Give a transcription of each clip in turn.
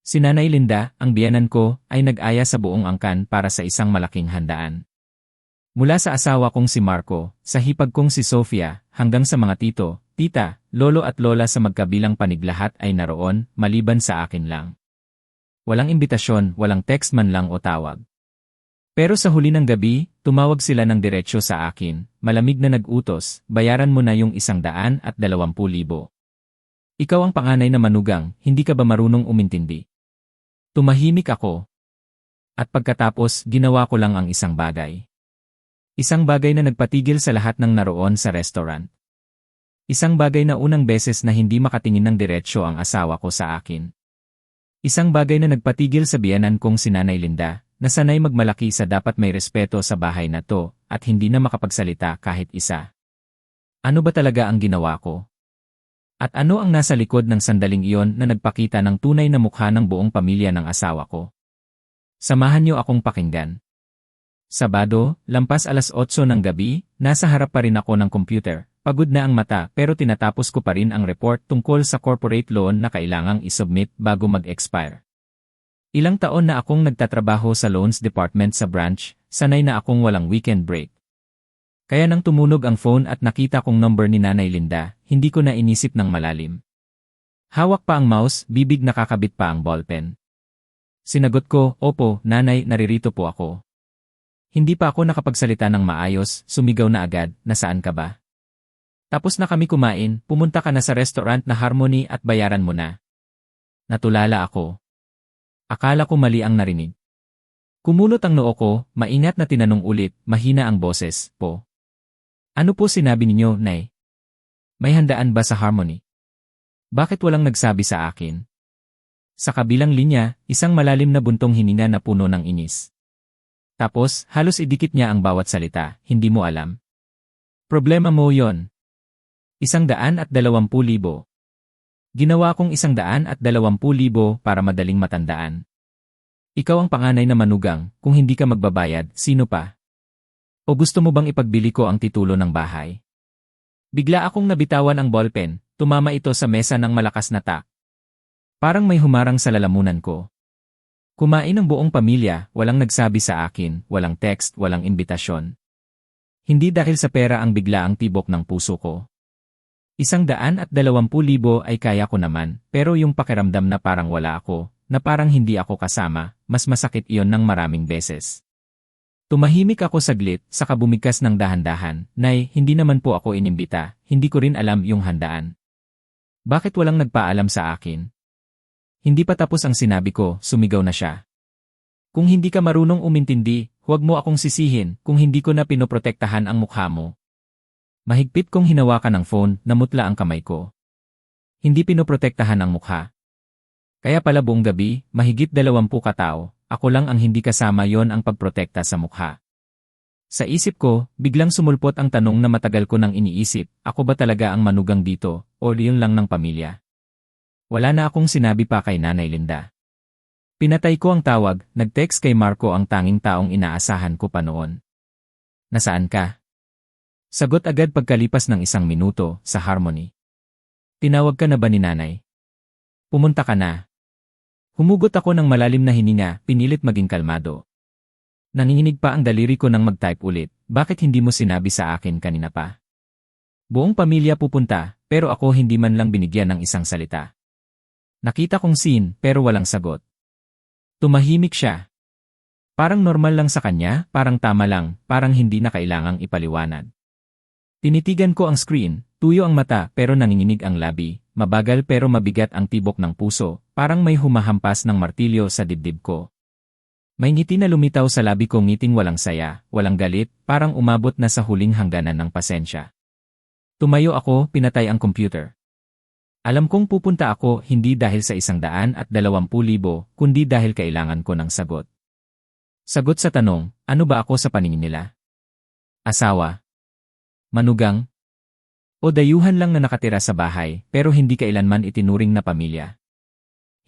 Si Nanay Linda, ang biyenan ko, ay nag-aya sa buong angkan para sa isang malaking handaan. Mula sa asawa kong si Marco, sa hipag kong si Sofia, hanggang sa mga tito, tita, lolo at lola sa magkabilang panig lahat ay naroon, maliban sa akin lang. Walang imbitasyon, walang text man lang o tawag. Pero sa huli ng gabi, tumawag sila ng diretsyo sa akin, malamig na nag-utos, bayaran mo na yung 120,000. Ikaw ang panganay na manugang, hindi ka ba marunong umintindi? Tumahimik ako. At pagkatapos, ginawa ko lang ang isang bagay. Isang bagay na nagpatigil sa lahat ng naroon sa restaurant. Isang bagay na unang beses na hindi makatingin ng diretsyo ang asawa ko sa akin. Isang bagay na nagpatigil sa biyenan kong si Nanay Linda, na sanay magmalaki sa dapat may respeto sa bahay na to, at hindi na makapagsalita kahit isa. Ano ba talaga ang ginawa ko? At ano ang nasa likod ng sandaling iyon na nagpakita ng tunay na mukha ng buong pamilya ng asawa ko? Samahan niyo akong pakinggan. Sabado, lampas 8:00 ng gabi, nasa harap pa rin ako ng computer, pagod na ang mata pero tinatapos ko pa rin ang report tungkol sa corporate loan na kailangang isubmit bago mag-expire. Ilang taon na akong nagtatrabaho sa loans department sa branch, sanay na akong walang weekend break. Kaya nang tumunog ang phone at nakita kong number ni Nanay Linda, hindi ko na inisip ng malalim. Hawak pa ang mouse, bibig nakakabit pa ang ballpen. Sinagot ko, opo, nanay, naririto po ako. Hindi pa ako nakapagsalita ng maayos, sumigaw na agad, nasaan ka ba? Tapos na kami kumain, pumunta ka na sa restaurant na Harmony at bayaran mo na. Natulala ako. Akala ko mali ang narinig. Kumulot ang noo ko, maingat na tinanong ulit, mahina ang boses, po. Ano po sinabi ninyo, Nay? May handaan ba sa Harmony? Bakit walang nagsabi sa akin? Sa kabilang linya, isang malalim na buntong hininga na puno ng inis. Tapos, halos idikit niya ang bawat salita, hindi mo alam. Problema mo yon. 120,000. Ginawa kong 120,000 para madaling matandaan. Ikaw ang panganay na manugang, kung hindi ka magbabayad, sino pa? O gusto mo bang ipagbili ko ang titulo ng bahay? Bigla akong nabitawan ang ballpen, tumama ito sa mesa ng malakas na tak. Parang may humarang sa lalamunan ko. Kumain ang buong pamilya, walang nagsabi sa akin, walang text, walang imbitasyon. Hindi dahil sa pera ang bigla ang tibok ng puso ko. 120,000 ay kaya ko naman, pero yung pakiramdam na parang wala ako, na parang hindi ako kasama, mas masakit iyon ng maraming beses. Tumahimik ako saglit, saka bumigkas ng dahan-dahan, Nay, hindi naman po ako inimbita, hindi ko rin alam yung handaan. Bakit walang nagpaalam sa akin? Hindi pa tapos ang sinabi ko, sumigaw na siya. Kung hindi ka marunong umintindi, huwag mo akong sisihin kung hindi ko na pinoprotektahan ang mukha mo. Mahigpit kong hinawakan ng phone, namutla ang kamay ko. Hindi pinoprotektahan ang mukha. Kaya pala buong gabi, mahigit 20 katao, ako lang ang hindi kasama yon ang pagprotekta sa mukha. Sa isip ko, biglang sumulpot ang tanong na matagal ko nang iniisip, ako ba talaga ang manugang dito, o yun lang ng pamilya? Wala na akong sinabi pa kay Nanay Linda. Pinatay ko ang tawag, nag-text kay Marco ang tanging taong inaasahan ko pa noon. Nasaan ka? Sagot agad pagkalipas ng 1 minuto, sa Harmony. Tinawag ka na ba ni Nanay? Pumunta ka na. Humugot ako ng malalim na hininga, pinilit maging kalmado. Nanginginig pa ang daliri ko nang mag-type ulit, bakit hindi mo sinabi sa akin kanina pa? Buong pamilya pupunta, pero ako hindi man lang binigyan ng isang salita. Nakita kong scene, pero walang sagot. Tumahimik siya. Parang normal lang sa kanya, parang tama lang, parang hindi na kailangang ipaliwanag. Tinitigan ko ang screen, tuyo ang mata pero nanginginig ang labi, mabagal pero mabigat ang tibok ng puso, parang may humahampas ng martilyo sa dibdib ko. May ngiti na lumitaw sa labi ko, ngiting walang saya, walang galit, parang umabot na sa huling hangganan ng pasensya. Tumayo ako, pinatay ang computer. Alam kong pupunta ako hindi dahil sa 120,000, kundi dahil kailangan ko ng sagot. Sagot sa tanong, ano ba ako sa paningin nila? Asawa? Manugang? O dayuhan lang na nakatira sa bahay, pero hindi kailanman itinuring na pamilya?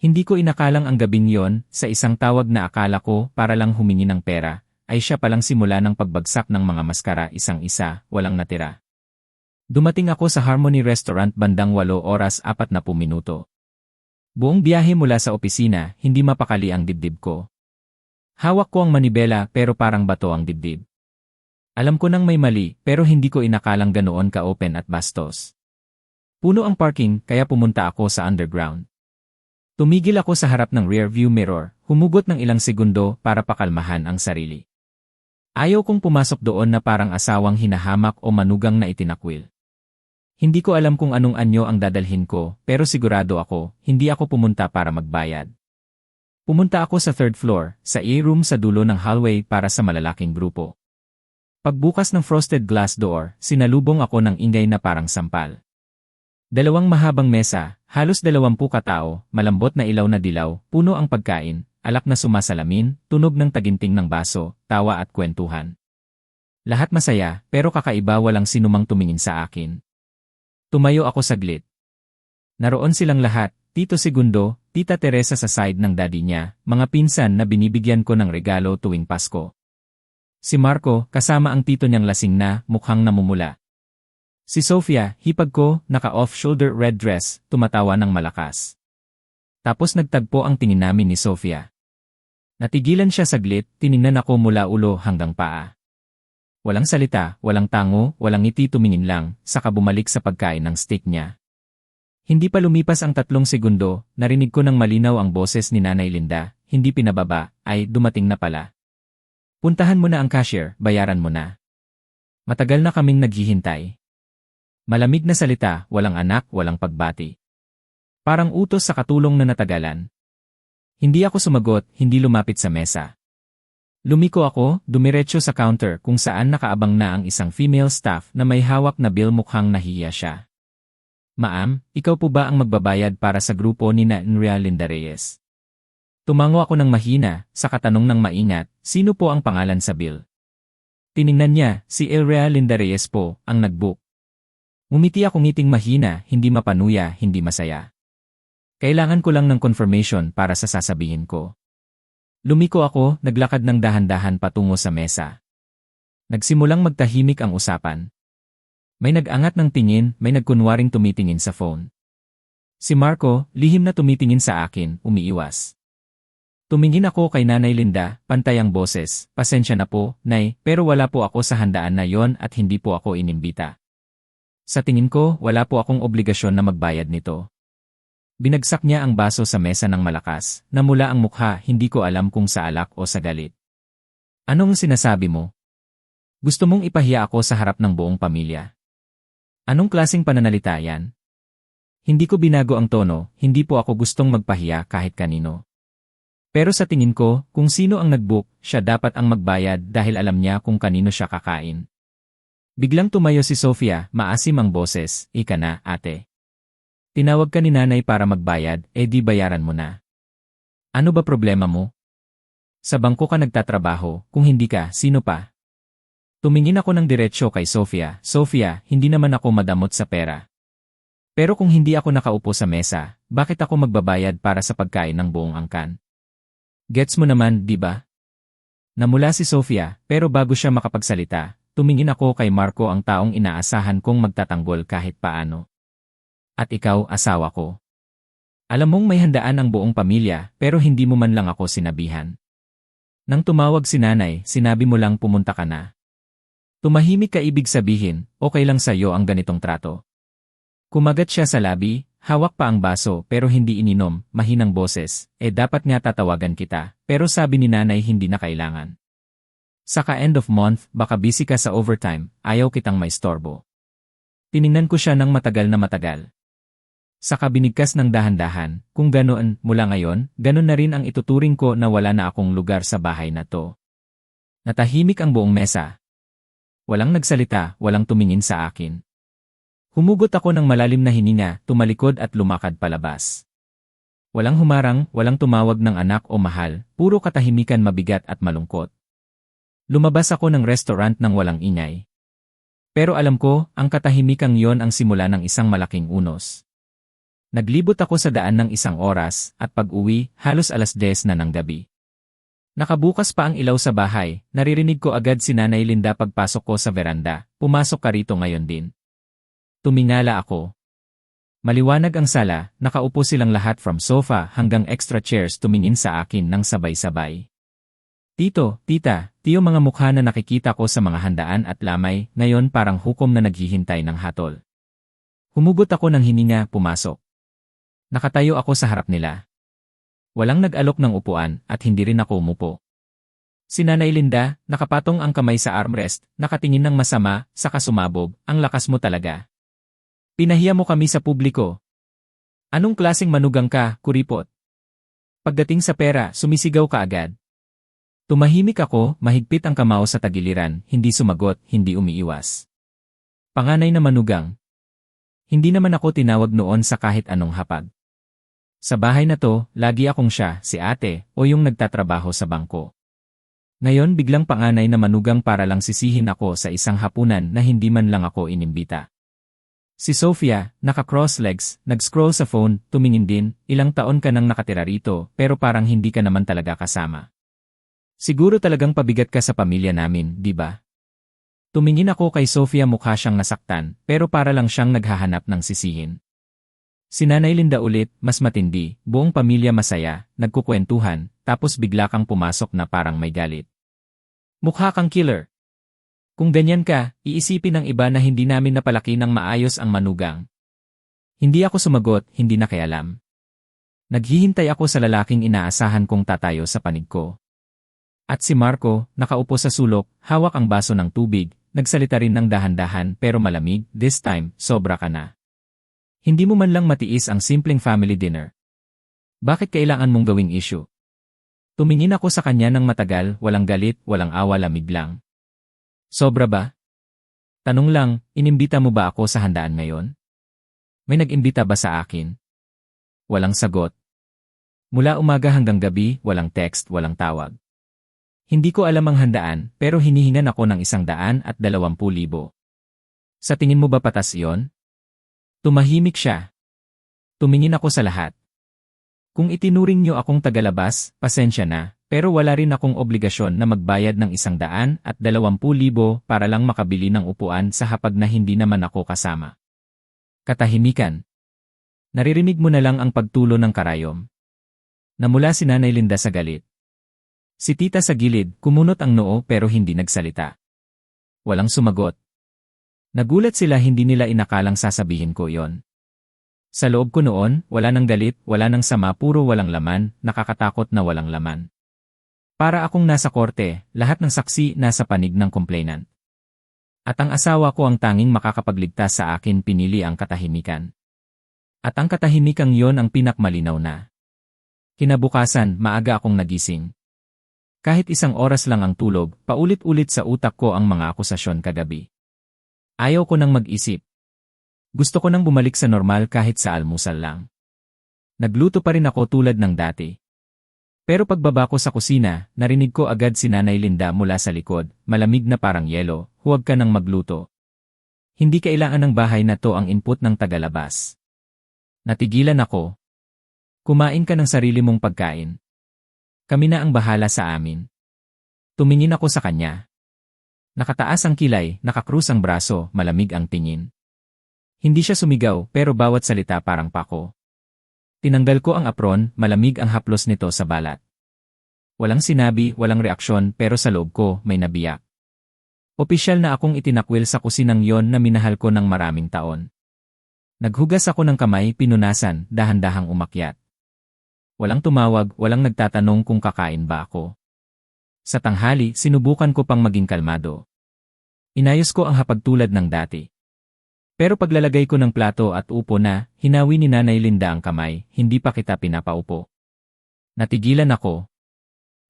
Hindi ko inakalang ang gabing yon, sa isang tawag na akala ko para lang humingi ng pera, ay siya palang simula ng pagbagsak ng mga maskara isang-isa, walang natira. Dumating ako sa Harmony Restaurant bandang 8:40. Buong biyahe mula sa opisina, hindi mapakali ang dibdib ko. Hawak ko ang manibela pero parang bato ang dibdib. Alam ko nang may mali pero hindi ko inakalang ganoon ka-open at bastos. Puno ang parking kaya pumunta ako sa underground. Tumigil ako sa harap ng rearview mirror, humugot ng ilang segundo para pakalmahan ang sarili. Ayaw kong pumasok doon na parang asawang hinahamak o manugang na itinakwil. Hindi ko alam kung anong anyo ang dadalhin ko, pero sigurado ako, hindi ako pumunta para magbayad. Pumunta ako sa third floor, sa A-room sa dulo ng hallway para sa malalaking grupo. Pagbukas ng frosted glass door, sinalubong ako ng ingay na parang sampal. Dalawang mahabang mesa, halos 20 katao, malambot na ilaw na dilaw, puno ang pagkain, alak na sumasalamin, tunog ng taginting ng baso, tawa at kwentuhan. Lahat masaya, pero kakaiba, walang sinumang tumingin sa akin. Tumayo ako saglit. Naroon silang lahat, Tito Segundo, Tita Teresa sa side ng daddy niya, mga pinsan na binibigyan ko ng regalo tuwing Pasko. Si Marco, kasama ang tito niyang lasing na, mukhang namumula. Si Sofia, hipag ko, naka-off-shoulder red dress, tumatawa ng malakas. Tapos nagtagpo ang tingin namin ni Sofia. Natigilan siya saglit, tiningnan ako mula ulo hanggang paa. Walang salita, walang tango, walang ngiti, tumingin lang, saka bumalik sa pagkain ng steak niya. Hindi pa lumipas ang 3 segundo, narinig ko ng malinaw ang boses ni Nanay Linda, hindi pinababa, ay dumating na pala. Puntahan mo na ang cashier, bayaran mo na. Matagal na kaming naghihintay. Malamig na salita, walang anak, walang pagbati. Parang utos sa katulong na natagalan. Hindi ako sumagot, hindi lumapit sa mesa. Lumiko ako, dumiretso sa counter kung saan nakaabang na ang isang female staff na may hawak na bill, mukhang nahiya siya. Ma'am, ikaw po ba ang magbabayad para sa grupo ni Nria Linda Reyes? Tumango ako ng mahina, sa katanong ng maingat, sino po ang pangalan sa bill? Tiningnan niya, si Nria Linda Reyes po, ang nag-book. Umiti ako ngiting mahina, hindi mapanuya, hindi masaya. Kailangan ko lang ng confirmation para sa sasabihin ko. Lumiko ako, naglakad ng dahan-dahan patungo sa mesa. Nagsimulang magtahimik ang usapan. May nag-angat ng tingin, may nagkunwaring tumitingin sa phone. Si Marco, lihim na tumitingin sa akin, umiiwas. Tumingin ako kay Nanay Linda, pantay ang boses, pasensya na po, Nay, pero wala po ako sa handaan na yon at hindi po ako inimbita. Sa tingin ko, wala po akong obligasyon na magbayad nito. Binagsak niya ang baso sa mesa ng malakas, namula ang mukha, hindi ko alam kung sa alak o sa galit. Anong sinasabi mo? Gusto mong ipahiya ako sa harap ng buong pamilya? Anong klaseng pananalita yan? Hindi ko binago ang tono, hindi po ako gustong magpahiya kahit kanino. Pero sa tingin ko, kung sino ang nag-book, siya dapat ang magbayad dahil alam niya kung kanino siya kakain. Biglang tumayo si Sofia, maasim ang boses, ika na, ate. Tinawag ka ni nanay para magbayad, di bayaran mo na. Ano ba problema mo? Sa bangko ka nagtatrabaho, kung hindi ka, sino pa? Tumingin ako ng diretsyo kay Sofia, Sofia, hindi naman ako madamot sa pera. Pero kung hindi ako nakaupo sa mesa, bakit ako magbabayad para sa pagkain ng buong angkan? Gets mo naman, di ba? Namula si Sofia, pero bago siya makapagsalita, tumingin ako kay Marco, ang taong inaasahan kong magtatanggol kahit paano. At ikaw, asawa ko. Alam mong may handaan ang buong pamilya, pero hindi mo man lang ako sinabihan. Nang tumawag si nanay, sinabi mo lang pumunta ka na. Tumahimik ka, ibig sabihin, okay lang sa'yo ang ganitong trato. Kumagat siya sa labi, hawak pa ang baso pero hindi ininom, mahinang boses, dapat nga tatawagan kita, pero sabi ni nanay hindi na kailangan. Saka end of month, baka busy ka sa overtime, ayaw kitang maistorbo. Tiningnan ko siya ng matagal na matagal. Saka binigkas ng dahan-dahan, kung ganoon, mula ngayon, ganon na rin ang ituturing ko na wala na akong lugar sa bahay na to. Natahimik ang buong mesa. Walang nagsalita, walang tumingin sa akin. Humugot ako ng malalim na hininga, tumalikod at lumakad palabas. Walang humarang, walang tumawag ng anak o mahal, puro katahimikan, mabigat at malungkot. Lumabas ako ng restaurant ng walang ingay. Pero alam ko, ang katahimikang yon ang simula ng isang malaking unos. Naglibot ako sa daan ng 1 oras, at pag-uwi, halos 10:00 na ng gabi. Nakabukas pa ang ilaw sa bahay, naririnig ko agad si Nanay Linda pagpasok ko sa veranda, pumasok ka rito ngayon din. Tumingala ako. Maliwanag ang sala, nakaupo silang lahat from sofa hanggang extra chairs tumingin sa akin ng sabay-sabay. Tito, tita, tiyo mga mukha na nakikita ko sa mga handaan at lamay, ngayon parang hukom na naghihintay ng hatol. Humugot ako ng hininga, pumasok. Nakatayo ako sa harap nila. Walang nag-alok ng upuan at hindi rin ako umupo. Si Nanay Linda, nakapatong ang kamay sa armrest, nakatingin ng masama, saka sumabog, ang lakas mo talaga. Pinahiya mo kami sa publiko. Anong klaseng manugang ka, kuripot? Pagdating sa pera, sumisigaw ka agad. Tumahimik ako, mahigpit ang kamao sa tagiliran, hindi sumagot, hindi umiiwas. Panganay na manugang. Hindi naman ako tinawag noon sa kahit anong hapag. Sa bahay na to, lagi akong siya, si ate, o yung nagtatrabaho sa bangko. Ngayon biglang panganay na manugang para lang sisihin ako sa isang hapunan na hindi man lang ako inimbita. Si Sofia, naka-cross legs, nag-scroll sa phone, tumingin din, ilang taon ka nang nakatira rito pero parang hindi ka naman talaga kasama. Siguro talagang pabigat ka sa pamilya namin, di ba? Tumingin ako kay Sofia, mukha siyang nasaktan pero para lang siyang naghahanap ng sisihin. Si Nanay Linda ulit, mas matindi, buong pamilya masaya, nagkukwentuhan, tapos bigla kang pumasok na parang may galit. Mukha kang killer. Kung ganyan ka, iisipin ng iba na hindi namin napalaki ng maayos ang manugang. Hindi ako sumagot, hindi nakialam. Naghihintay ako sa lalaking inaasahan kong tatayo sa panig ko. At si Marco, nakaupo sa sulok, hawak ang baso ng tubig, nagsalita rin ng dahan-dahan pero malamig, this time, sobra ka na. Hindi mo man lang matiis ang simpleng family dinner. Bakit kailangan mong gawing issue? Tumingin ako sa kanya ng matagal, walang galit, walang awa, lamig lang. Sobra ba? Tanong lang, inimbita mo ba ako sa handaan ngayon? May nag-imbita ba sa akin? Walang sagot. Mula umaga hanggang gabi, walang text, walang tawag. Hindi ko alam ang handaan, pero hinihingan ako ng 120,000. Sa tingin mo ba patas iyon? Tumahimik siya. Tumingin ako sa lahat. Kung itinuring niyo akong tagalabas, pasensya na. Pero wala rin akong obligasyon na magbayad ng 120,000 para lang makabili ng upuan sa hapag na hindi naman ako kasama. Katahimikan. Naririnig mo na lang ang pagtulo ng karayom. Namula si Nanay Linda sa galit. Si tita sa gilid, kumunot ang noo pero hindi nagsalita. Walang sumagot. Nagulat sila, hindi nila inakalang sasabihin ko yon. Sa loob ko noon, wala nang galit, wala nang sama, puro walang laman, nakakatakot na walang laman. Para akong nasa korte, lahat ng saksi nasa panig ng complainant. At ang asawa ko ang tanging makakapagligtas sa akin, pinili ang katahimikan. At ang katahimikang yon ang pinakmalinaw na. Kinabukasan, maaga akong nagising. Kahit 1 oras lang ang tulog, paulit-ulit sa utak ko ang mga akusasyon kagabi. Ayaw ko nang mag-isip. Gusto ko nang bumalik sa normal kahit sa almusal lang. Nagluto pa rin ako tulad ng dati. Pero pagbaba ko sa kusina, narinig ko agad si Nanay Linda mula sa likod, malamig na parang yelo, huwag ka nang magluto. Hindi kailangan ng bahay na to ang input ng tagalabas. Natigilan ako. Kumain ka ng sarili mong pagkain. Kami na ang bahala sa amin. Tumingin ako sa kanya. Nakataas ang kilay, nakakrus ang braso, malamig ang tingin. Hindi siya sumigaw pero bawat salita parang pako. Tinanggal ko ang apron, malamig ang haplos nito sa balat. Walang sinabi, walang reaksyon pero sa loob ko may nabiyak. Opisyal na akong itinakwil sa kusinang yon na minahal ko ng maraming taon. Naghugas ako ng kamay, pinunasan, dahan-dahang umakyat. Walang tumawag, walang nagtatanong kung kakain ba ako. Sa tanghali, sinubukan ko pang maging kalmado. Inayos ko ang hapagtulad ng dati. Pero paglalagay ko ng plato at upo na, hinawi ni Nanay Linda ang kamay, hindi pa kita pinapaupo. Natigilan ako.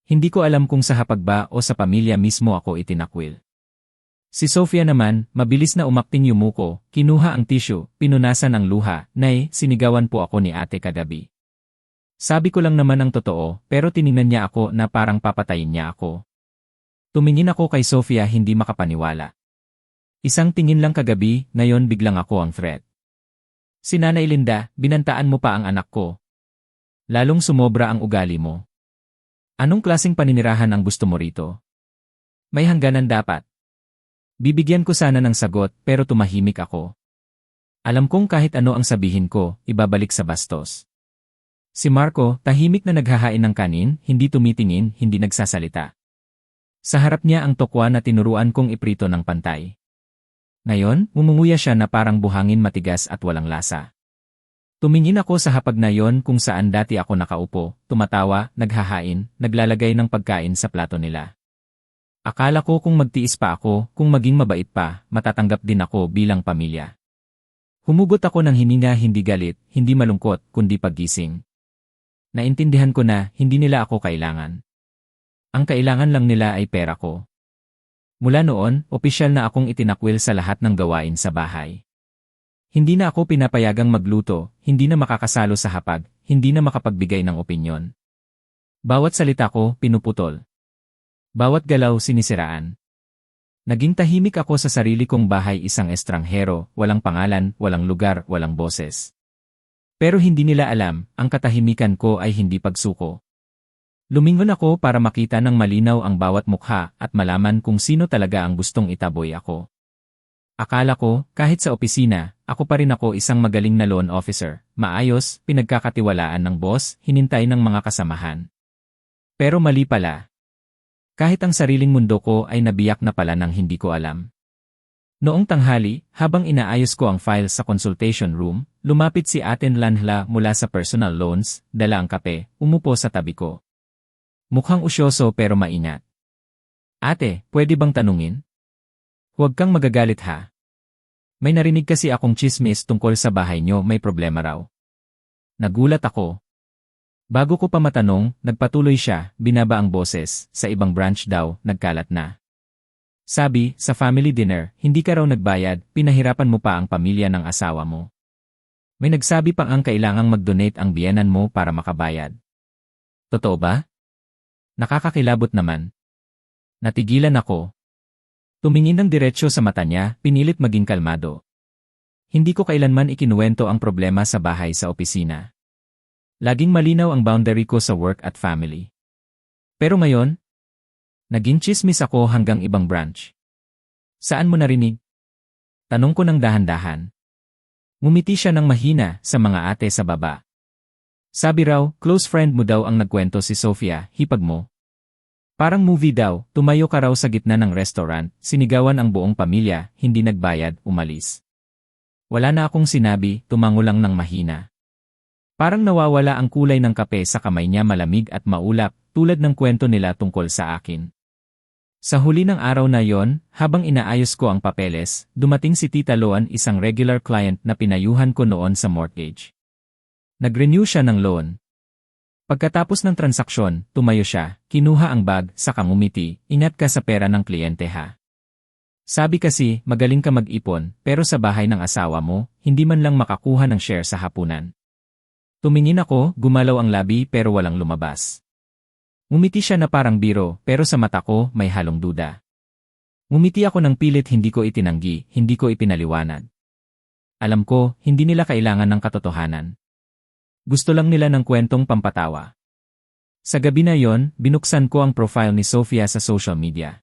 Hindi ko alam kung sa hapag ba o sa pamilya mismo ako itinakwil. Si Sofia naman, mabilis na umakting yumuko, kinuha ang tissue, pinunasan ang luha, "Nay, sinigawan po ako ni ate kagabi." Sabi ko lang naman ang totoo, pero tiningnan niya ako na parang papatayin niya ako. Tumingin ako kay Sofia, hindi makapaniwala. Isang tingin lang kagabi, ngayon biglang ako ang threat. Si Nanay Linda, binantaan mo pa ang anak ko. Lalong sumobra ang ugali mo. Anong klaseng paninirahan ang gusto mo rito? May hangganan dapat. Bibigyan ko sana ng sagot pero tumahimik ako. Alam kong kahit ano ang sabihin ko, ibabalik sa bastos. Si Marco, tahimik na naghahain ng kanin, hindi tumitingin, hindi nagsasalita. Sa harap niya ang tokwa na tinuruan kong iprito ng pantay. Ngayon, umunguya siya na parang buhangin matigas at walang lasa. Tumingin ako sa hapag na yon kung saan dati ako nakaupo, tumatawa, naghahain, naglalagay ng pagkain sa plato nila. Akala ko kung magtiis pa ako, kung maging mabait pa, matatanggap din ako bilang pamilya. Humugot ako ng hininga, hindi galit, hindi malungkot, kundi paggising. Naintindihan ko na hindi nila ako kailangan. Ang kailangan lang nila ay pera ko. Mula noon, opisyal na akong itinakwil sa lahat ng gawain sa bahay. Hindi na ako pinapayagang magluto, hindi na makakasalo sa hapag, hindi na makapagbigay ng opinyon. Bawat salita ko, pinuputol. Bawat galaw, sinisiraan. Naging tahimik ako sa sarili kong bahay, isang estranghero, walang pangalan, walang lugar, walang boses. Pero hindi nila alam, ang katahimikan ko ay hindi pagsuko. Lumingon ako para makita ng malinaw ang bawat mukha at malaman kung sino talaga ang gustong itaboy ako. Akala ko, kahit sa opisina, ako pa rin ako isang magaling na loan officer, maayos, pinagkakatiwalaan ng boss, hinintay ng mga kasamahan. Pero mali pala. Kahit ang sariling mundo ko ay nabiyak na pala ng hindi ko alam. Noong tanghali, habang inaayos ko ang files sa consultation room, lumapit si Ate Lanhla mula sa personal loans, dala ang kape, umupo sa tabi ko. Mukhang usyoso pero maingat. Ate, pwede bang tanungin? Huwag kang magagalit ha. May narinig kasi akong chismis tungkol sa bahay nyo, may problema raw. Nagulat ako. Bago ko pa matanong, nagpatuloy siya, binaba ang boses, sa ibang branch daw, nagkalat na. Sabi, sa family dinner, hindi ka raw nagbayad, pinahirapan mo pa ang pamilya ng asawa mo. May nagsabi pang ang kailangang mag-donate ang biyenan mo para makabayad. Totoo ba? Nakakakilabot naman. Natigilan ako. Tumingin ng diretsyo sa mata niya, pinilit maging kalmado. Hindi ko kailanman ikinuwento ang problema sa bahay sa opisina. Laging malinaw ang boundary ko sa work at family. Pero ngayon, naging chismis ako hanggang ibang branch. Saan mo narinig? Tanong ko ng dahan-dahan. Ngumiti siya ng mahina sa mga ate sa baba. Sabi raw, close friend mo daw ang nagkwento si Sofia, hipag mo. Parang movie daw, tumayo ka raw sa gitna ng restaurant, sinigawan ang buong pamilya, hindi nagbayad, umalis. Wala na akong sinabi, tumango lang ng mahina. Parang nawawala ang kulay ng kape sa kamay niya, malamig at maulap, tulad ng kwento nila tungkol sa akin. Sa huli ng araw na yon, habang inaayos ko ang papeles, dumating si Tita Loan, isang regular client na pinayuhan ko noon sa mortgage. Nag-renew siya ng loan. Pagkatapos ng transaksyon, tumayo siya, kinuha ang bag, saka ngumiti, ingat ka sa pera ng kliyente ha. Sabi kasi, magaling ka mag-ipon, pero sa bahay ng asawa mo, hindi man lang makakuha ng share sa hapunan. Tumingin ako, gumalaw ang labi pero walang lumabas. Ngumiti siya na parang biro, pero sa mata ko, may halong duda. Ngumiti ako ng pilit, hindi ko itinanggi, hindi ko ipinaliwanag. Alam ko, hindi nila kailangan ng katotohanan. Gusto lang nila ng kwentong pampatawa. Sa gabi na yon, binuksan ko ang profile ni Sofia sa social media.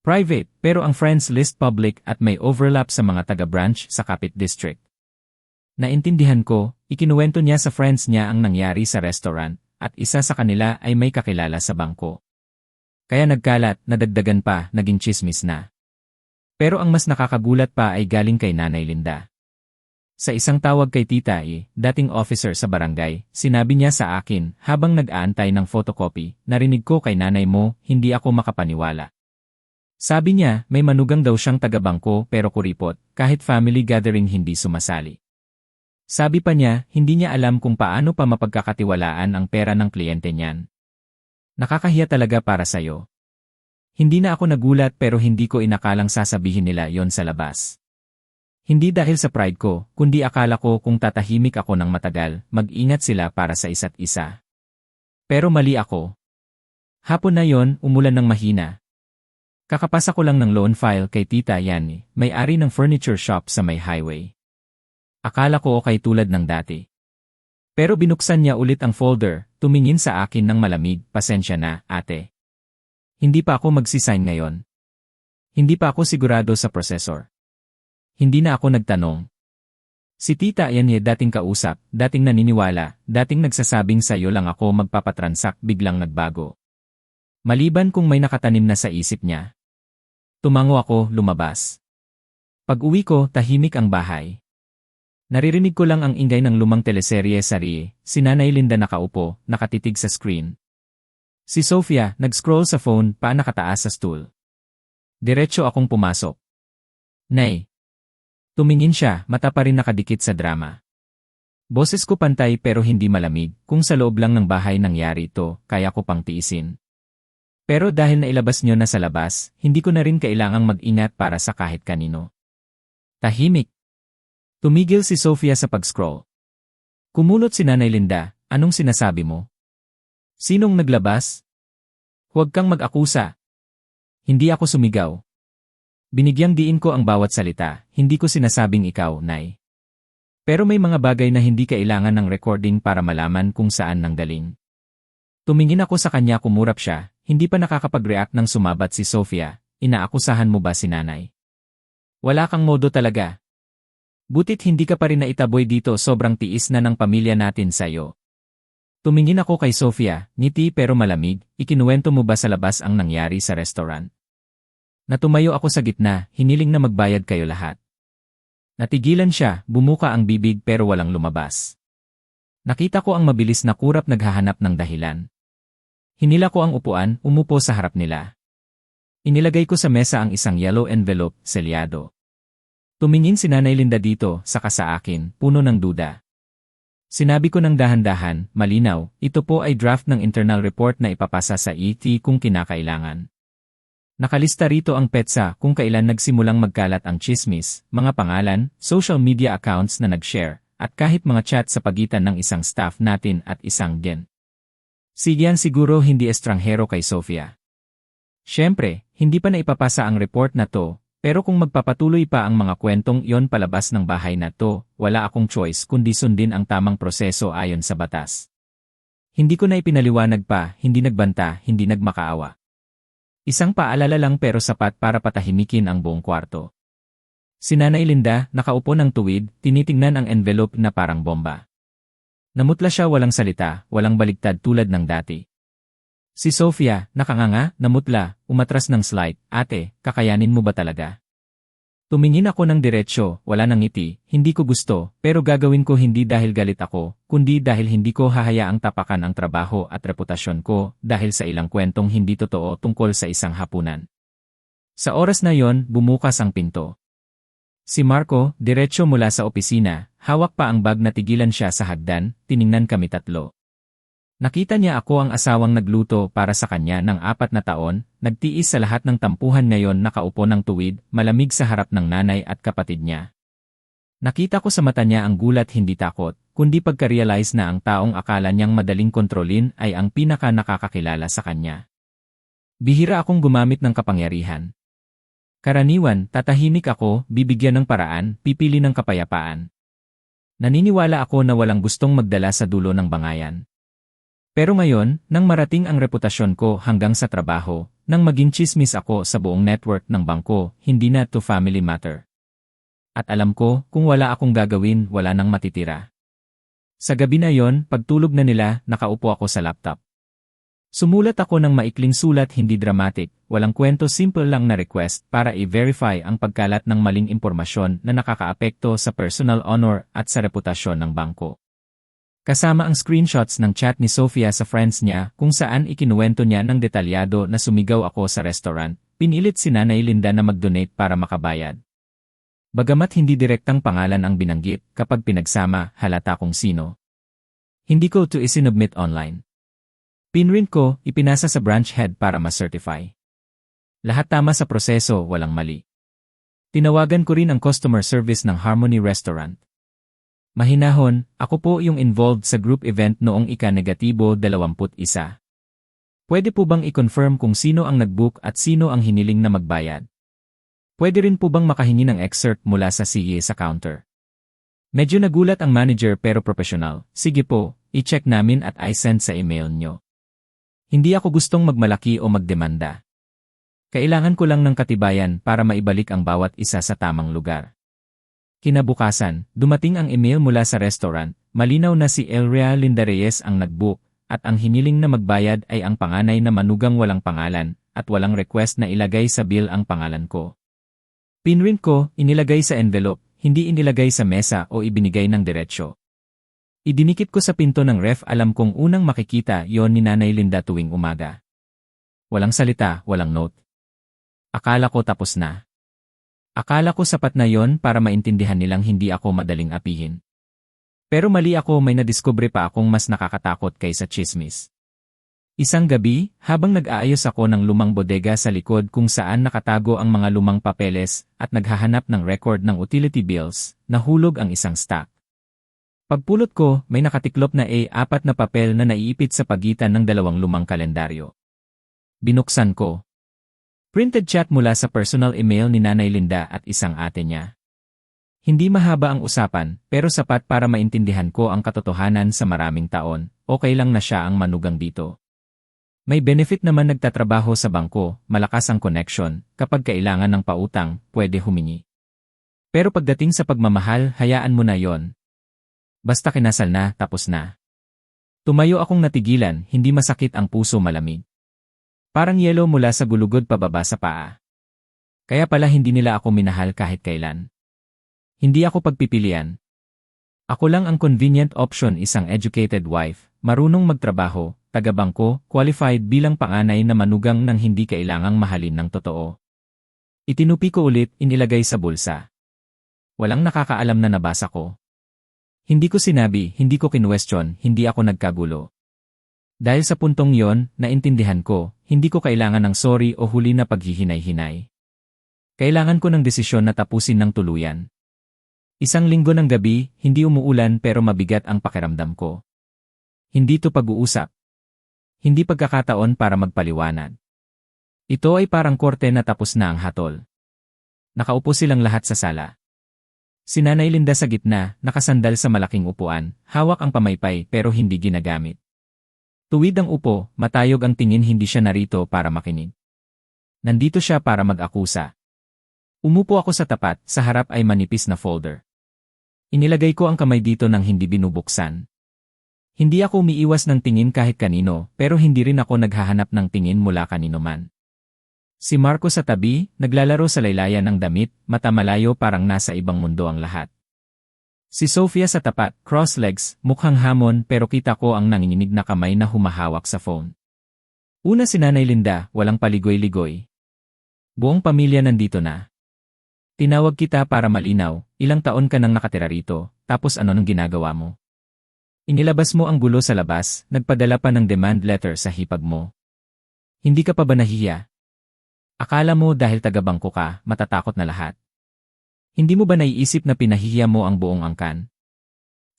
Private, pero ang friends list public at may overlap sa mga taga-branch sa Kapit District. Naintindihan ko, ikinuwento niya sa friends niya ang nangyari sa restaurant, at isa sa kanila ay may kakilala sa bangko. Kaya nagkalat, nadagdagan pa, naging chismis na. Pero ang mas nakakagulat pa ay galing kay Nanay Linda. Sa isang tawag kay Tita E, dating officer sa barangay, sinabi niya sa akin, habang nag-aantay ng photocopy, narinig ko kay nanay mo, hindi ako makapaniwala. Sabi niya, may manugang daw siyang taga-bangko pero kuripot, kahit family gathering hindi sumasali. Sabi pa niya, hindi niya alam kung paano pa mapagkakatiwalaan ang pera ng kliyente niyan. Nakakahiya talaga para sa'yo. Hindi na ako nagulat pero hindi ko inakalang sasabihin nila yon sa labas. Hindi dahil sa pride ko, kundi akala ko kung tatahimik ako ng matagal, mag-ingat sila para sa isa't isa. Pero mali ako. Hapon na yon, umulan ng mahina. Kakapasa ko lang ng loan file kay Tita Yani, may-ari ng furniture shop sa may highway. Akala ko okay tulad ng dati. Pero binuksan niya ulit ang folder, tumingin sa akin ng malamig, pasensya na, ate. Hindi pa ako magsisign ngayon. Hindi pa ako sigurado sa processor. Hindi na ako nagtanong. Si Tita Anye dating kausap, dating naniniwala, dating nagsasabing sa'yo lang ako magpapatransak biglang nagbago. Maliban kung may nakatanim na sa isip niya. Tumango ako, lumabas. Pag-uwi ko, tahimik ang bahay. Naririnig ko lang ang ingay ng lumang teleserye sa RIE, si Nanay Linda nakaupo, nakatitig sa screen. Si Sofia, nag-scroll sa phone, paa nakataas sa stool. Diretso akong pumasok. Nay. Tumingin siya, mata pa rin nakadikit sa drama. Boses ko pantay pero hindi malamig, kung sa loob lang ng bahay nangyari ito, kaya ko pang tiisin. Pero dahil nailabas nyo na sa labas, hindi ko na rin kailangang mag-ingat para sa kahit kanino. Tahimik. Tumigil si Sofia sa pag-scroll. Kumulot si Nanay Linda, anong sinasabi mo? Sinong naglabas? Huwag kang mag-akusa. Hindi ako sumigaw. Binigyang diin ko ang bawat salita, hindi ko sinasabing ikaw, Nay. Pero may mga bagay na hindi kailangan ng recording para malaman kung saan nanggaling. Tumingin ako sa kanya, kumurap siya, hindi pa nakakapag-react nang sumabat si Sofia, inaakusahan mo ba si Nanay? Wala kang modo talaga. Butit hindi ka pa rin naitaboy dito, sobrang tiis na ng pamilya natin sa'yo. Tumingin ako kay Sofia, ngiti pero malamig, ikinuwento mo ba sa labas ang nangyari sa restaurant? Natumayo ako sa gitna, hiniling na magbayad kayo lahat. Natigilan siya, bumuka ang bibig pero walang lumabas. Nakita ko ang mabilis na kurap naghahanap ng dahilan. Hinila ko ang upuan, umupo sa harap nila. Inilagay ko sa mesa ang isang yellow envelope, selyado. Tumingin si Nanay Linda dito, saka sa akin, puno ng duda. Sinabi ko ng dahan-dahan, malinaw, ito po ay draft ng internal report na ipapasa sa ET kung kinakailangan. Nakalista rito ang petsa kung kailan nagsimulang magkalat ang chismis, mga pangalan, social media accounts na nag-share, at kahit mga chat sa pagitan ng isang staff natin at isang gen. Sigyan siguro hindi estranghero kay Sofia. Siyempre, hindi pa na ipapasa ang report na to, pero kung magpapatuloy pa ang mga kwentong iyon palabas ng bahay na to, wala akong choice kundi sundin ang tamang proseso ayon sa batas. Hindi ko na ipinaliwanag pa, hindi nagbanta, hindi nagmakaawa. Isang paalala lang pero sapat para patahimikin ang buong kwarto. Si Nanay Linda, nakaupo ng tuwid, tinitingnan ang envelope na parang bomba. Namutla siya, walang salita, walang baligtad tulad ng dati. Si Sofia, nakanganga, namutla, umatras ng slight, ate, kakayanin mo ba talaga? Tumingin ako ng diretsyo, wala nang ngiti, hindi ko gusto, pero gagawin ko hindi dahil galit ako, kundi dahil hindi ko hahayaang tapakan ang trabaho at reputasyon ko dahil sa ilang kwentong hindi totoo tungkol sa isang hapunan. Sa oras na yon, bumukas ang pinto. Si Marco, diretsyo mula sa opisina, hawak pa ang bag, natigilan siya sa hagdan, tiningnan kami tatlo. Nakita niya ako ang asawang nagluto para sa kanya ng 4 na taon, nagtiis sa lahat ng tampuhan, ngayon nakaupo ng tuwid, malamig sa harap ng nanay at kapatid niya. Nakita ko sa mata niya ang gulat, hindi takot, kundi pagka-realize na ang taong akala niyang madaling kontrolin ay ang pinaka nakakakilala sa kanya. Bihira akong gumamit ng kapangyarihan. Karaniwan, tatahimik ako, bibigyan ng paraan, pipili ng kapayapaan. Naniniwala ako na walang gustong magdala sa dulo ng bangayan. Pero ngayon, nang marating ang reputasyon ko hanggang sa trabaho, nang maging chismis ako sa buong network ng bangko, hindi na to family matter. At alam ko, kung wala akong gagawin, wala nang matitira. Sa gabi na yon, pagtulog na nila, nakaupo ako sa laptop. Sumulat ako ng maikling sulat, hindi dramatic, walang kwento, simple lang na request para i-verify ang pagkalat ng maling impormasyon na nakakaapekto sa personal honor at sa reputasyon ng bangko. Kasama ang screenshots ng chat ni Sofia sa friends niya kung saan ikinuwento niya ng detalyado na sumigaw ako sa restaurant, pinilit si Nanay Linda na mag-donate para makabayad. Bagamat hindi direktang pangalan ang binanggit, kapag pinagsama, halata kung sino. Hindi ko to isinubmit online. Pinrint ko, ipinasa sa branch head para ma-certify. Lahat tama sa proseso, walang mali. Tinawagan ko rin ang customer service ng Harmony Restaurant. Mahinahon, ako po yung involved sa group event noong ika-21. Pwede po bang i-confirm kung sino ang nag-book at sino ang hiniling na magbayad? Pwede rin po bang makahingi ng excerpt mula sa CA sa counter? Medyo nagulat ang manager pero professional. Sige po, i-check namin at i-send sa email nyo. Hindi ako gustong magmalaki o magdemanda. Kailangan ko lang ng katibayan para maibalik ang bawat isa sa tamang lugar. Kinabukasan, dumating ang email mula sa restaurant, malinaw na si Elrea Linda Reyes ang nag-book, at ang hiniling na magbayad ay ang panganay na manugang walang pangalan, at walang request na ilagay sa bill ang pangalan ko. Pinrint ko, inilagay sa envelope, hindi inilagay sa mesa o ibinigay ng diretsyo. Idinikit ko sa pinto ng ref, alam kong unang makikita yon ni Nanay Linda tuwing umaga. Walang salita, walang note. Akala ko tapos na. Akala ko sapat na yon para maintindihan nilang hindi ako madaling apihin. Pero mali ako, may nadiskubre pa akong mas nakakatakot kaysa tsismis. Isang gabi, habang nag-aayos ako ng lumang bodega sa likod kung saan nakatago ang mga lumang papeles at naghahanap ng record ng utility bills, nahulog ang isang stack. Pagpulot ko, may nakatiklop na A4 na papel na naiipit sa pagitan ng dalawang lumang kalendaryo. Binuksan ko. Printed chat mula sa personal email ni Nanay Linda at isang ate niya. Hindi mahaba ang usapan, pero sapat para maintindihan ko ang katotohanan sa maraming taon, okay lang na siya ang manugang dito. May benefit naman nagtatrabaho sa bangko, malakas ang connection, kapag kailangan ng pautang, pwede humingi. Pero pagdating sa pagmamahal, hayaan mo na yon. Basta kinasal na, tapos na. Tumayo akong natigilan, hindi masakit ang puso, malamig. Parang yelo mula sa gulugod pababa sa paa. Kaya pala hindi nila ako minahal kahit kailan. Hindi ako pagpipilian. Ako lang ang convenient option, isang educated wife, marunong magtrabaho, taga-bangko, qualified bilang panganay na manugang nang hindi kailangang mahalin ng totoo. Itinupi ko ulit, inilagay sa bulsa. Walang nakakaalam na nabasa ko. Hindi ko sinabi, hindi ko kinwestiyon, hindi ako nagkagulo. Dahil sa puntong yon, naintindihan ko, hindi ko kailangan ng sorry o huli na paghihinay-hinay. Kailangan ko ng desisyon na tapusin ng tuluyan. Isang linggo ng gabi, hindi umuulan pero mabigat ang pakiramdam ko. Hindi to pag-uusap. Hindi pagkakataon para magpaliwanag. Ito ay parang korte na tapos na ang hatol. Nakaupo silang lahat sa sala. Si Nanay Linda sa gitna, nakasandal sa malaking upuan, hawak ang pamaypay pero hindi ginagamit. Tuwid ang upo, matayog ang tingin, hindi siya narito para makinig. Nandito siya para mag-akusa. Umupo ako sa tapat, sa harap ay manipis na folder. Inilagay ko ang kamay dito nang hindi binubuksan. Hindi ako umiiwas ng tingin kahit kanino, pero hindi rin ako naghahanap ng tingin mula kanino man. Si Marco sa tabi, naglalaro sa laylayan ng damit, mata malayo, parang nasa ibang mundo ang lahat. Si Sofia sa tapat, cross legs, mukhang hamon, pero kita ko ang nanginginig na kamay na humahawak sa phone. Una si Nanay Linda, walang paligoy-ligoy. Buong pamilya nandito na. Tinawag kita para malinaw, ilang taon ka nang nakatira rito, tapos ano nang ginagawa mo? Inilabas mo ang gulo sa labas, nagpadala pa ng demand letter sa hipag mo. Hindi ka pa ba nahihiya? Akala mo dahil taga-bangko ka, matatakot na lahat. Hindi mo ba naiisip na pinahihiya mo ang buong angkan?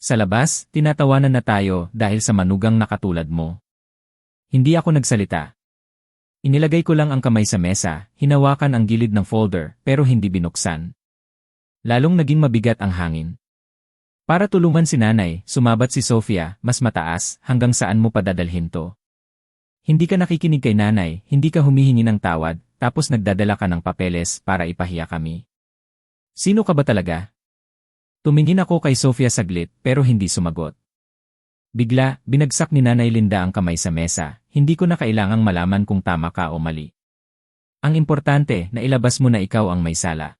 Sa labas, tinatawanan na tayo dahil sa manugang na katulad mo. Hindi ako nagsalita. Inilagay ko lang ang kamay sa mesa, hinawakan ang gilid ng folder, pero hindi binuksan. Lalong naging mabigat ang hangin. Para tulungan si Nanay, sumabat si Sofia, mas mataas, hanggang saan mo padadalhin to? Hindi ka nakikinig kay Nanay, hindi ka humihingi ng tawad, tapos nagdadala ka ng papeles para ipahiya kami. Sino ka ba talaga? Tumingin ako kay Sofia saglit pero hindi sumagot. Bigla, binagsak ni Nanay Linda ang kamay sa mesa, hindi ko na kailangang malaman kung tama ka o mali. Ang importante na ilabas mo na ikaw ang may sala.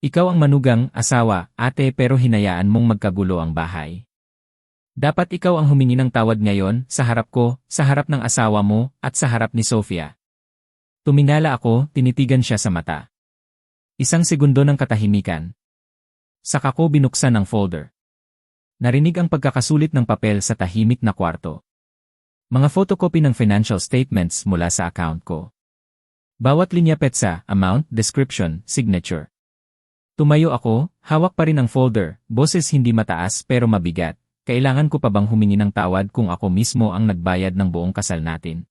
Ikaw ang manugang, asawa, ate, pero hinayaan mong magkagulo ang bahay. Dapat ikaw ang humingi ng tawad ngayon, sa harap ko, sa harap ng asawa mo, at sa harap ni Sofia. Tumingala ako, tinitigan siya sa mata. Isang segundo ng katahimikan. Saka ko binuksan ang folder. Narinig ang pagkakasulit ng papel sa tahimik na kwarto. Mga photocopy ng financial statements mula sa account ko. Bawat linya petsa, amount, description, signature. Tumayo ako, hawak pa rin ang folder, boses hindi mataas pero mabigat. Kailangan ko pa bang humingi ng tawad kung ako mismo ang nagbayad ng buong kasal natin?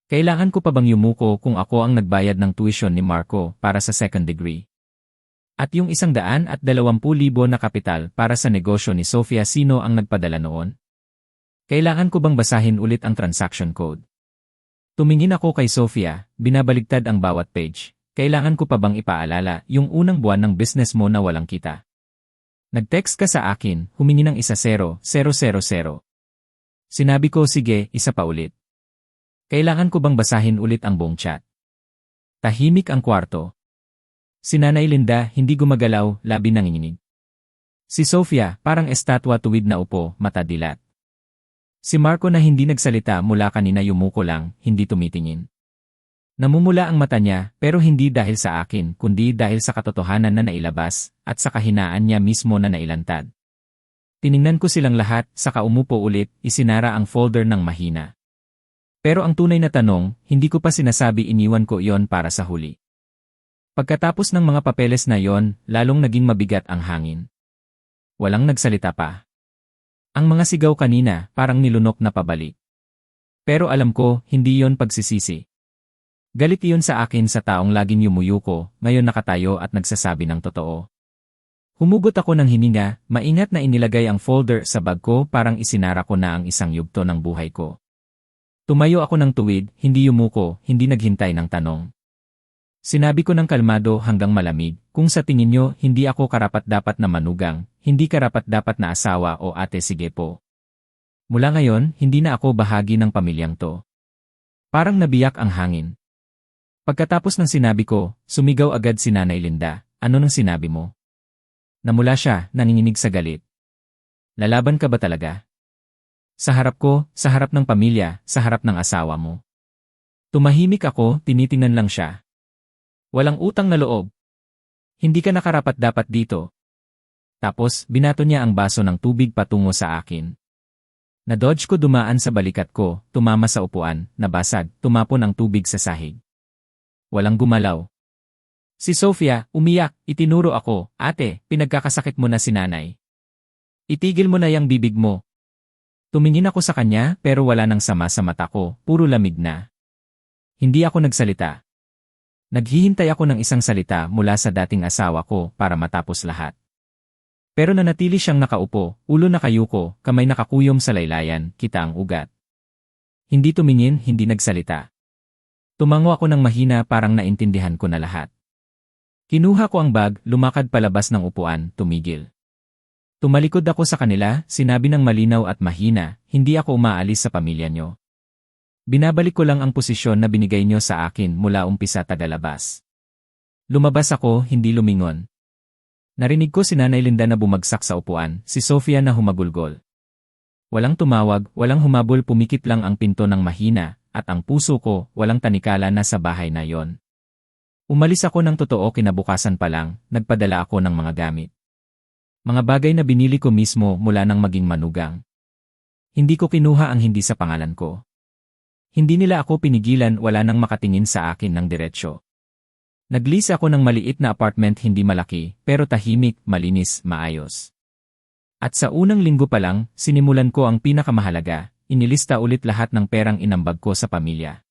Kailangan ko pa bang yumuko kung ako ang nagbayad ng tuition ni Marco para sa second degree? At yung 120,000 na kapital para sa negosyo ni Sofia, sino ang nagpadala noon? Kailangan ko bang basahin ulit ang transaction code? Tumingin ako kay Sofia, binabaligtad ang bawat page. Kailangan ko pa bang ipaalala yung unang buwan ng business mo na walang kita? Nag-text ka sa akin, humingi ng 1,000,000. Sinabi ko sige, isa pa ulit. Kailangan ko bang basahin ulit ang buong chat? Tahimik ang kwarto. Si Nanay Linda hindi gumagalaw, labi nanginginig. Si Sofia parang estatwa tuwid na upo, mata dilat. Si Marco na hindi nagsalita mula kanina yumuko lang, hindi tumitingin. Namumula ang mata niya pero hindi dahil sa akin kundi dahil sa katotohanan na nailabas at sa kahinaan niya mismo na nailantad. Tiningnan ko silang lahat, saka umupo ulit, isinara ang folder ng mahina. Pero ang tunay na tanong, hindi ko pa sinasabi iniwan ko iyon para sa huli. Pagkatapos ng mga papeles na iyon, lalong naging mabigat ang hangin. Walang nagsalita pa. Ang mga sigaw kanina parang nilunok na pabalik. Pero alam ko, hindi iyon pagsisisi. Galit iyon sa akin sa taong laging yumuyuko, ngayon nakatayo at nagsasabi ng totoo. Humugot ako ng hininga, maingat na inilagay ang folder sa bag ko parang isinara ko na ang isang yugto ng buhay ko. Tumayo ako ng tuwid, hindi yumuko, hindi naghintay ng tanong. Sinabi ko ng kalmado hanggang malamig, kung sa tingin nyo hindi ako karapat-dapat na manugang, hindi karapat-dapat na asawa o ate sige po. Mula ngayon, hindi na ako bahagi ng pamilyang to. Parang nabiyak ang hangin. Pagkatapos ng sinabi ko, sumigaw agad si Nanay Linda, ano nang sinabi mo? Namula siya, nanginginig sa galit. Lalaban ka ba talaga? Sa harap ko, sa harap ng pamilya, sa harap ng asawa mo. Tumahimik ako, tinitingnan lang siya. Walang utang na loob. Hindi ka nakarapat-dapat dito. Tapos, binato niya ang baso ng tubig patungo sa akin. Na-dodge ko dumaan sa balikat ko, tumama sa upuan, nabasag, tumapon ang tubig sa sahig. Walang gumalaw. Si Sofia, umiyak, itinuro ako, ate, pinagkakasakit mo na si nanay. Itigil mo na yang bibig mo. Tumingin ako sa kanya pero wala nang sama sa mata ko, puro lamig na. Hindi ako nagsalita. Naghihintay ako ng isang salita mula sa dating asawa ko para matapos lahat. Pero nanatili siyang nakaupo, ulo nakayuko, kamay nakakuyom sa laylayan, kita ang ugat. Hindi tumingin, hindi nagsalita. Tumango ako ng mahina parang naintindihan ko na lahat. Kinuha ko ang bag, lumakad palabas ng upuan, tumigil. Tumalikod ako sa kanila, sinabi ng malinaw at mahina, hindi ako umaalis sa pamilya nyo. Binabalik ko lang ang posisyon na binigay nyo sa akin mula umpisa tagalabas. Lumabas ako, hindi lumingon. Narinig ko si Nanay Linda na bumagsak sa upuan, si Sofia na humagulgol. Walang tumawag, walang humabol, pumikit lang ang pinto ng mahina, at ang puso ko, walang tanikala na sa bahay na yon. Umalis ako ng totoo kinabukasan pa lang, nagpadala ako ng mga gamit. Mga bagay na binili ko mismo mula nang maging manugang. Hindi ko kinuha ang hindi sa pangalan ko. Hindi nila ako pinigilan, wala nang makatingin sa akin ng diretsyo. Nag-lease ako ng maliit na apartment, hindi malaki, pero tahimik, malinis, maayos. At sa unang linggo pa lang, sinimulan ko ang pinakamahalaga. Inilista ulit lahat ng perang inambag ko sa pamilya.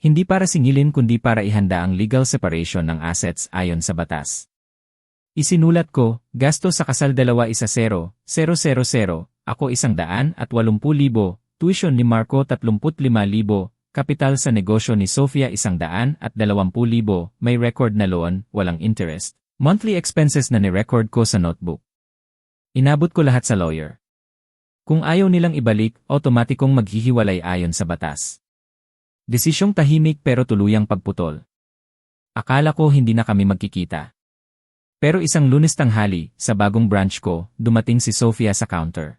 Hindi para singilin kundi para ihanda ang legal separation ng assets ayon sa batas. Isinulat ko, gasto sa kasal 2,1,000, ako 180,000, tuition ni Marco 35,000, kapital sa negosyo ni Sofia 120,000, may record na loan, walang interest. Monthly expenses na ni-record ko sa notebook. Inabot ko lahat sa lawyer. Kung ayaw nilang ibalik, otomatikong maghihiwalay ayon sa batas. Desisyong tahimik pero tuluyang pagputol. Akala ko hindi na kami magkikita. Pero isang Lunes tanghali, sa bagong branch ko, dumating si Sofia sa counter.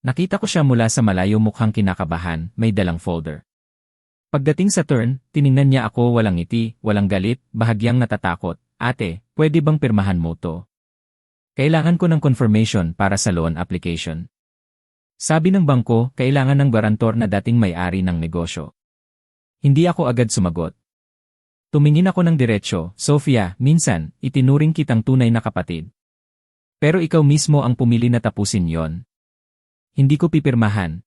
Nakita ko siya mula sa malayo, mukhang kinakabahan, may dalang folder. Pagdating sa turn, tiningnan niya ako, walang ngiti, walang galit, bahagyang natatakot. Ate, pwede bang pirmahan mo to? Kailangan ko ng confirmation para sa loan application. Sabi ng bangko, kailangan ng garantor na dating may-ari ng negosyo. Hindi ako agad sumagot. Tumingin ako ng diretsyo, Sofia, minsan, itinuring kitang tunay na kapatid. Pero ikaw mismo ang pumili na tapusin yon. Hindi ko pipirmahan.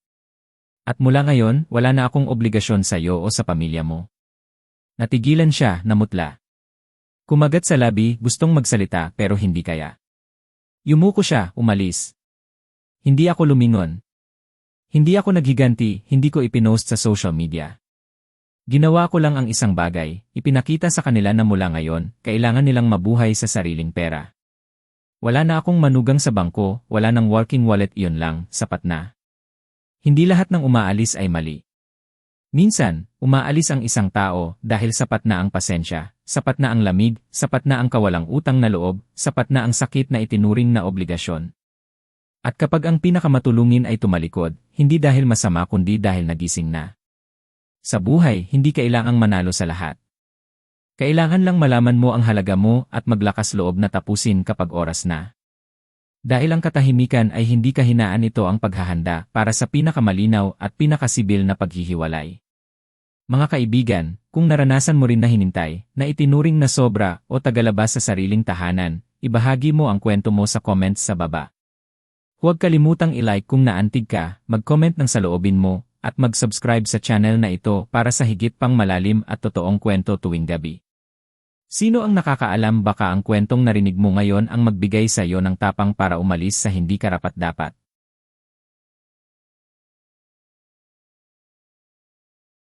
At mula ngayon, wala na akong obligasyon sa iyo o sa pamilya mo. Natigilan siya, namutla. Kumagat sa labi, gustong magsalita pero hindi kaya. Yumuko siya, umalis. Hindi ako lumingon. Hindi ako naghiganti, hindi ko ipinost sa social media. Ginawa ko lang ang isang bagay, ipinakita sa kanila na mula ngayon, kailangan nilang mabuhay sa sariling pera. Wala na akong manugang sa bangko, wala nang working wallet, iyon lang, sapat na. Hindi lahat ng umaalis ay mali. Minsan, umaalis ang isang tao dahil sapat na ang pasensya, sapat na ang lamig, sapat na ang kawalang utang na loob, sapat na ang sakit na itinuring na obligasyon. At kapag ang pinakamatulungin ay tumalikod, hindi dahil masama kundi dahil nagising na. Sa buhay, hindi kailangang manalo sa lahat. Kailangan lang malaman mo ang halaga mo at maglakas loob na tapusin kapag oras na. Dahil ang katahimikan ay hindi kahinaan, ito ang paghahanda para sa pinakamalinaw at pinakasibil na paghihiwalay. Mga kaibigan, kung naranasan mo rin na hinintay, na itinuring na sobra o tagalabas sa sariling tahanan, ibahagi mo ang kwento mo sa comments sa baba. Huwag kalimutang i-like kung naantig ka, mag-comment ng saloobin mo, at mag-subscribe sa channel na ito para sa higit pang malalim at totoong kwento tuwing gabi. Sino ang nakakaalam, baka ang kwentong narinig mo ngayon ang magbigay sa iyo ng tapang para umalis sa hindi karapat-dapat.